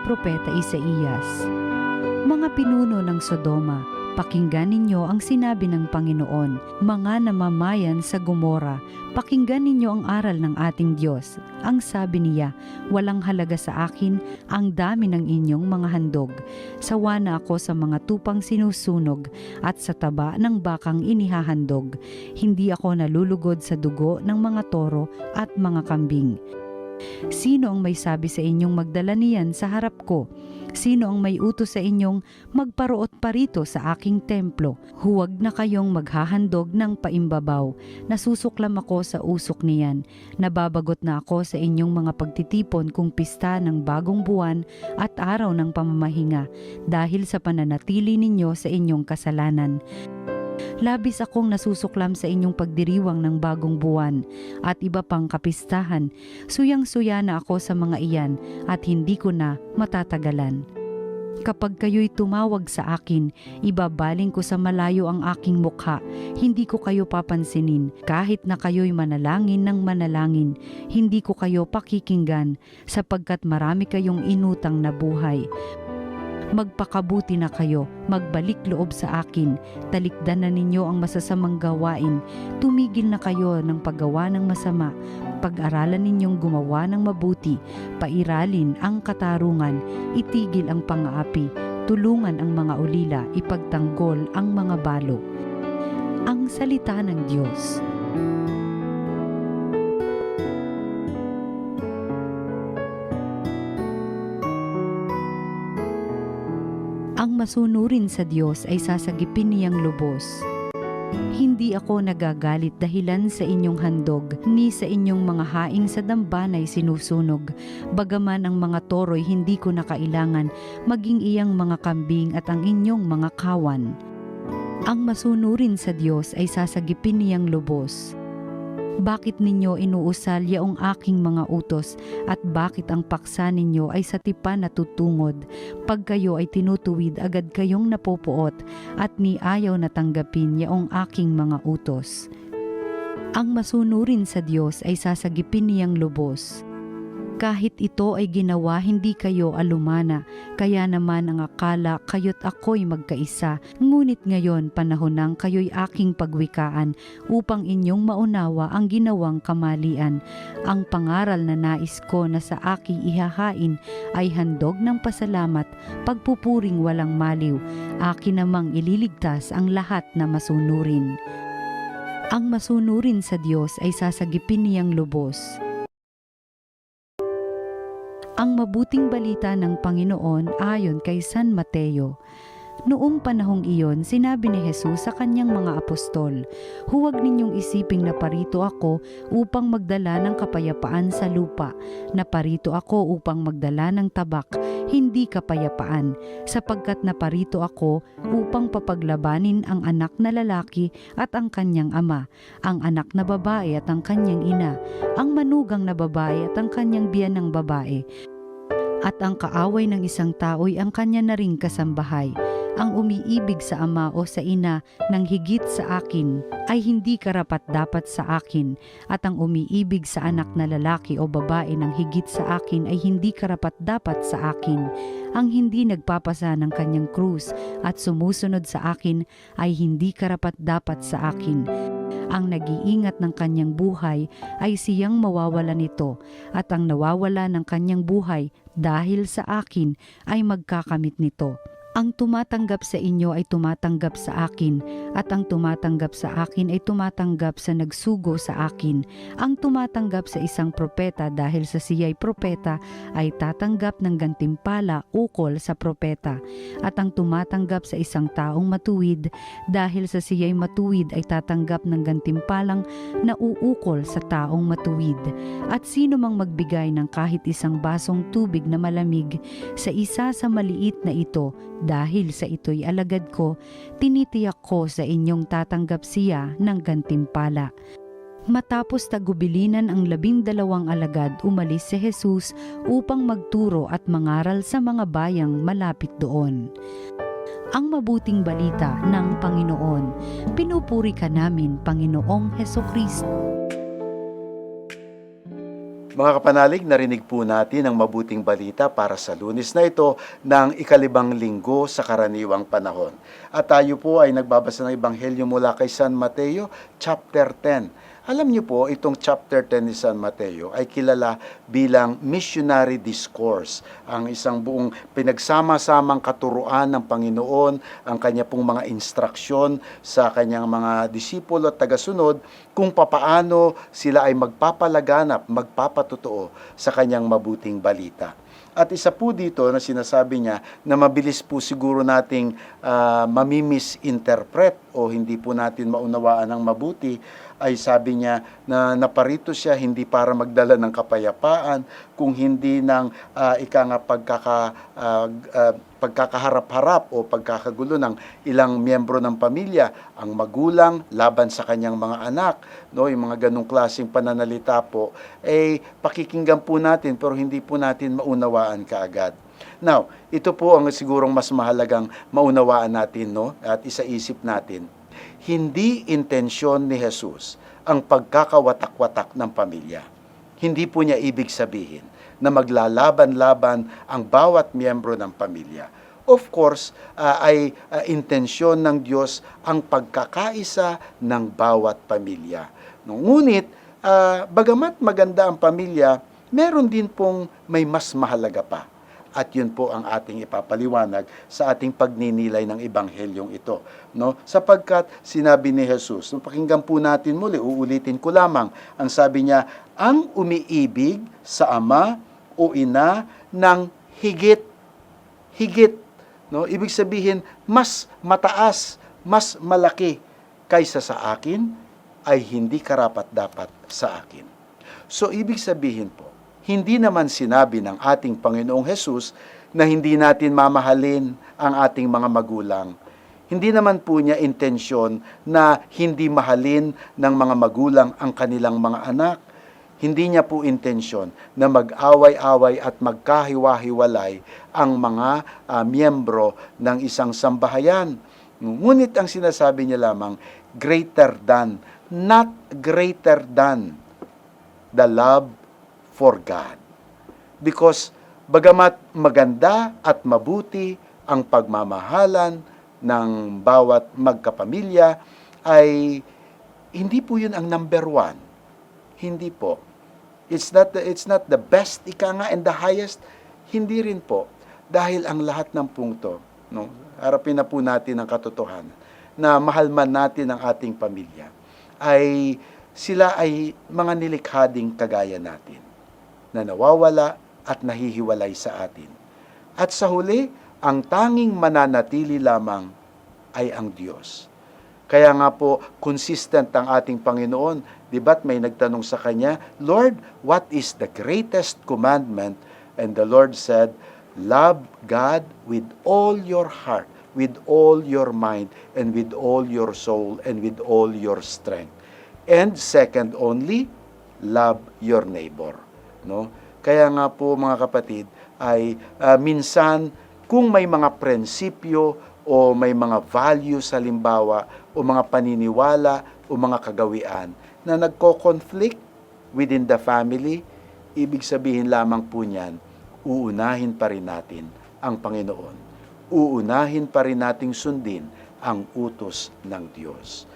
Propeta Isaías. Mga pinuno ng Sodoma, pakinggan ninyo ang sinabi ng Panginoon. Mga namamayan sa Gomora, pakinggan ninyo ang aral ng ating Diyos. Ang sabi niya, walang halaga sa akin ang dami ng inyong mga handog. Sawa na ako sa mga tupang sinusunog at sa taba ng bakang inihahandog. Hindi ako nalulugod sa dugo ng mga toro at mga kambing. Sino ang may sabi sa inyong magdala niyan sa harap ko? Sino ang may utos sa inyong magparoot parito sa aking templo? Huwag na kayong maghahandog ng paimbabaw. Nasusuklam ako sa usok niyan. Nababagot na ako sa inyong mga pagtitipon kung pista ng bagong buwan at araw ng pamamahinga dahil sa pananatili ninyo sa inyong kasalanan. Labis akong nasusuklam sa inyong pagdiriwang ng bagong buwan at iba pang kapistahan. Suyang-suya na ako sa mga iyan at hindi ko na matatagalan. Kapag kayo'y tumawag sa akin, ibabaling ko sa malayo ang aking mukha. Hindi ko kayo papansinin. Kahit na kayo'y manalangin ng manalangin, hindi ko kayo pakikinggan sapagkat marami kayong inutang na buhay. Magpakabuti na kayo, magbalik loob sa akin, talikdan na ninyo ang masasamang gawain, tumigil na kayo ng paggawa ng masama, pag-aralan ninyong gumawa ng mabuti, pairalin ang katarungan, itigil ang pang-aapi, tulungan ang mga ulila, ipagtanggol ang mga balo. Ang salita ng Diyos. Ang masunurin sa Diyos ay sasagipin niyang lubos. Hindi ako nagagalit dahilan sa inyong handog, ni sa inyong mga haing sa dambanay sinusunog. Bagaman ang mga toro'y hindi ko na kailangan, maging iyang mga kambing at ang inyong mga kawan. Ang masunurin sa Diyos ay sasagipin niyang lubos. Bakit ninyo inuusal yaong aking mga utos at bakit ang paksa ninyo ay sa tipan na tutungod? Pag kayo ay tinutuwid agad kayong napopoot at ni ayaw na tanggapin yaong aking mga utos. Ang masunurin sa Diyos ay sasagipin niyang lubos. Kahit ito ay ginawa hindi kayo alumana, kaya naman ang akala kayo't ako'y magkaisa. Ngunit ngayon panahon nang kayo'y aking pagwikaan upang inyong maunawa ang ginawang kamalian. Ang pangaral na nais ko na sa aking ihahain ay handog ng pasalamat, pagpupuring walang maliw. Akin namang ililigtas ang lahat na masunurin. Ang masunurin sa Diyos ay sasagipin niyang lubos. Ang mabuting balita ng Panginoon ayon kay San Mateo. Noong panahong iyon, sinabi ni Jesus sa kanyang mga apostol, huwag ninyong isiping naparito ako upang magdala ng kapayapaan sa lupa, naparito ako upang magdala ng tabak, hindi kapayapaan, sapagkat naparito ako upang papaglabanin ang anak na lalaki at ang kanyang ama, ang anak na babae at ang kanyang ina, ang manugang na babae at ang kanyang biyanang babae, at ang kaaway ng isang tao'y ang kanya na ring kasambahay. Ang umiibig sa ama o sa ina ng higit sa akin ay hindi karapat-dapat sa akin, at ang umiibig sa anak na lalaki o babae ng higit sa akin ay hindi karapat-dapat sa akin. Ang hindi nagpapasa ng kanyang krus at sumusunod sa akin ay hindi karapat-dapat sa akin. Ang nag-iingat ng kanyang buhay ay siyang mawawala nito, at ang nawawala ng kanyang buhay dahil sa akin ay magkakamit nito. Ang tumatanggap sa inyo ay tumatanggap sa akin, at ang tumatanggap sa akin ay tumatanggap sa nagsugo sa akin. Ang tumatanggap sa isang propeta dahil sa siya'y propeta ay tatanggap ng gantimpala ukol sa propeta. At ang tumatanggap sa isang taong matuwid dahil sa siya'y matuwid ay tatanggap ng gantimpalang nauukol sa taong matuwid. At sino mang magbigay ng kahit isang basong tubig na malamig sa isa sa maliit na ito, dahil sa ito'y alagad ko, tinitiyak ko sa inyong tatanggap siya ng gantimpala. Matapos tagubilinan ang 12 alagad, umalis si Jesus upang magturo at mangaral sa mga bayang malapit doon. Ang mabuting balita ng Panginoon. Pinupuri ka namin, Panginoong Hesukristo. Mga kapanalig, narinig po natin ang mabuting balita para sa Lunes na ito ng ikalibang linggo sa karaniwang panahon. At tayo po ay nagbabasa ng Ebanghelyo mula kay San Mateo, chapter 10. Alam niyo po, itong chapter 10 ni San Mateo ay kilala bilang missionary discourse, ang isang buong pinagsama-samang katuruan ng Panginoon, ang kanya pong mga instruksyon sa kanyang mga disipulo at tagasunod kung papaano sila ay magpapalaganap, magpapatotoo sa kanyang mabuting balita. At isa po dito na sinasabi niya na mabilis po siguro nating mamimisinterpret o hindi po natin maunawaan ng mabuti, ay sabi niya na naparito siya hindi para magdala ng kapayapaan, kung hindi ng pagkakaharap-harap o pagkakagulo ng ilang miyembro ng pamilya, ang magulang laban sa kanyang mga anak, no, yung mga ganong klaseng pananalita po, pakikinggan po natin pero hindi po natin maunawaan kaagad. Now, ito po ang sigurong mas mahalagang maunawaan natin, no, at isaisip natin. Hindi intensyon ni Jesus ang pagkakawatak-watak ng pamilya. Hindi po niya ibig sabihin na maglalaban-laban ang bawat miyembro ng pamilya. Of course, intensyon ng Diyos ang pagkakaisa ng bawat pamilya. Ngunit, bagamat maganda ang pamilya, meron din pong may mas mahalaga pa. At yun po ang ating ipapaliwanag sa ating pagninilay ng Ebanghelyong ito. No? Sapagkat sinabi ni Jesus, pakinggan po natin muli, uulitin ko lamang, ang sabi niya, ang umiibig sa ama o ina ng higit. No? Ibig sabihin, mas mataas, mas malaki kaysa sa akin, ay hindi karapat-dapat sa akin. So, ibig sabihin po, hindi naman sinabi ng ating Panginoong Hesus na hindi natin mamahalin ang ating mga magulang. Hindi naman po niya intensyon na hindi mahalin ng mga magulang ang kanilang mga anak. Hindi niya po intensyon na mag-away-away at magkahiwa-hiwalay ang mga miyembro ng isang sambahayan. Ngunit ang sinasabi niya lamang, greater than, not greater than the love for God. Because bagamat maganda at mabuti ang pagmamahalan ng bawat magkapamilya, ay hindi po yun ang number one. Hindi po. It's not the best, ika nga, and the highest. Hindi rin po. Dahil ang lahat ng punto, no, harapin na po natin ang katotohanan, na mahal man natin ang ating pamilya, ay sila ay mga nilikha ding kagaya natin, na nawawala at nahihiwalay sa atin. At sa huli, ang tanging mananatili lamang ay ang Diyos. Kaya nga po, consistent ang ating Panginoon. Di ba't may nagtanong sa Kanya, Lord, what is the greatest commandment? And the Lord said, love God with all your heart, with all your mind, and with all your soul, and with all your strength. And second only, love your neighbor. No? Kaya nga po mga kapatid, ay minsan kung may mga prinsipyo o may mga values halimbawa o mga paniniwala o mga kagawian na nagko-conflict within the family, ibig sabihin lamang po niyan, uunahin pa rin natin ang Panginoon. Uunahin pa rin nating sundin ang utos ng Diyos.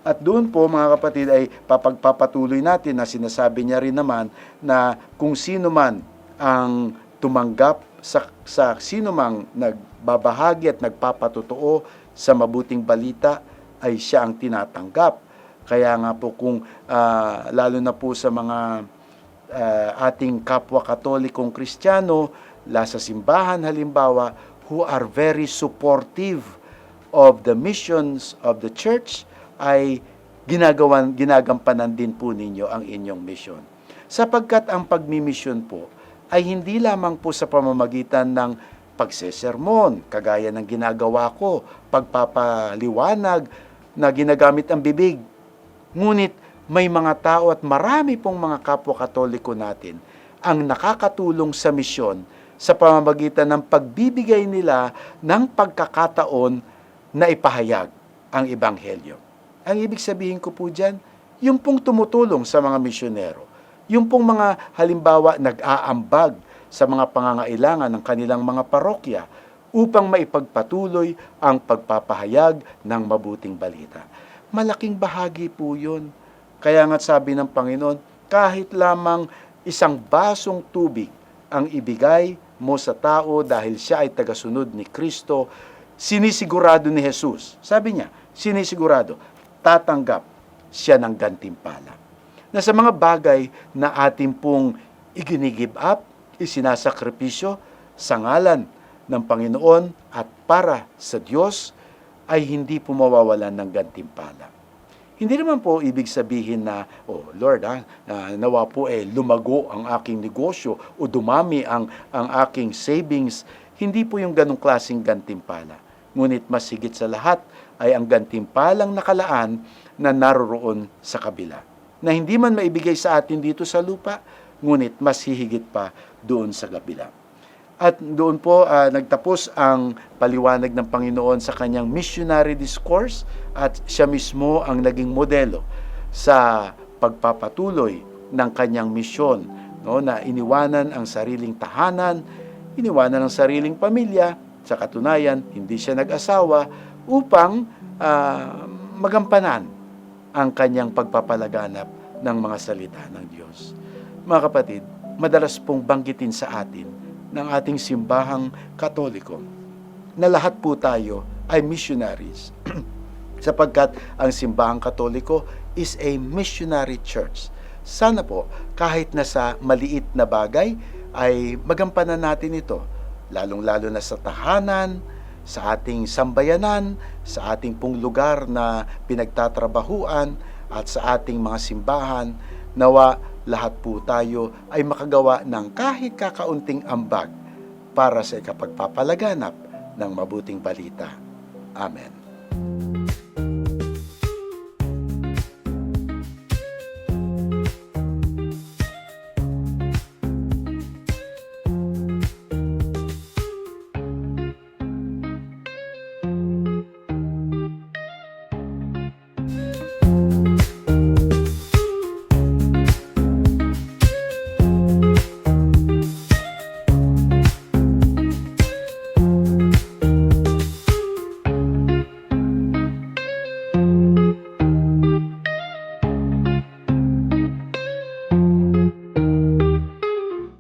At doon po mga kapatid ay papagpapatuloy natin na sinasabi niya rin naman na kung sino man ang tumanggap sa sino mang nagbabahagi at nagpapatotoo sa mabuting balita ay siya ang tinatanggap. Kaya nga po kung lalo na po sa mga ating kapwa Katolikong Kristiyano sa simbahan halimbawa who are very supportive of the missions of the church, ay ginagampanan din po ninyo ang inyong misyon. Sapagkat ang pagmimisyon po ay hindi lamang po sa pamamagitan ng pagsesermon, kagaya ng ginagawa ko, pagpapaliwanag na ginagamit ang bibig. Ngunit may mga tao at marami pong mga kapwa Katoliko natin ang nakakatulong sa misyon sa pamamagitan ng pagbibigay nila ng pagkakataon na ipahayag ang Ebanghelyo. Ang ibig sabihin ko po dyan, yung pong tumutulong sa mga misyonero, Yung pong mga halimbawa nag-aambag sa mga pangangailangan ng kanilang mga parokya upang maipagpatuloy ang pagpapahayag ng mabuting balita. Malaking bahagi po yun. Kaya nga sabi ng Panginoon, kahit lamang isang basong tubig ang ibigay mo sa tao dahil siya ay tagasunod ni Kristo, sinisigurado ni Jesus. Sabi niya, sinisigurado, tatanggap siya ng gantimpala. Na sa mga bagay na atin pong iginigive up, isinasakripisyo sa ngalan ng Panginoon at para sa Diyos, ay hindi po mawawalan ng gantimpala. Hindi naman po ibig sabihin na, oh Lord, nawa po lumago ang aking negosyo o dumami ang aking savings. Hindi po yung ganong klaseng gantimpala. Ngunit mas higit sa lahat ay ang gantimpalang nakalaan na naroroon sa kabila, na hindi man maibigay sa atin dito sa lupa, ngunit mas hihigit pa doon sa kabila. At doon po nagtapos ang paliwanag ng Panginoon sa kanyang missionary discourse at siya mismo ang naging modelo sa pagpapatuloy ng kanyang misyon, no, na iniwanan ang sariling tahanan, iniwanan ang sariling pamilya, sa katunayan hindi siya nag-asawa upang magampanan ang kanyang pagpapalaganap ng mga salita ng Diyos. Mga kapatid, madalas pong banggitin sa atin ng ating simbahang Katoliko na lahat po tayo ay missionaries sapagkat ang simbahang Katoliko is a missionary church. Sana po kahit na sa maliit na bagay ay magampanan natin ito, lalong-lalo na sa tahanan, sa ating sambayanan, sa ating pong lugar na pinagtatrabahuan at sa ating mga simbahan. Nawa lahat po tayo ay makagawa ng kahit kakaunting ambag para sa ikapagpapalaganap ng mabuting balita. Amen.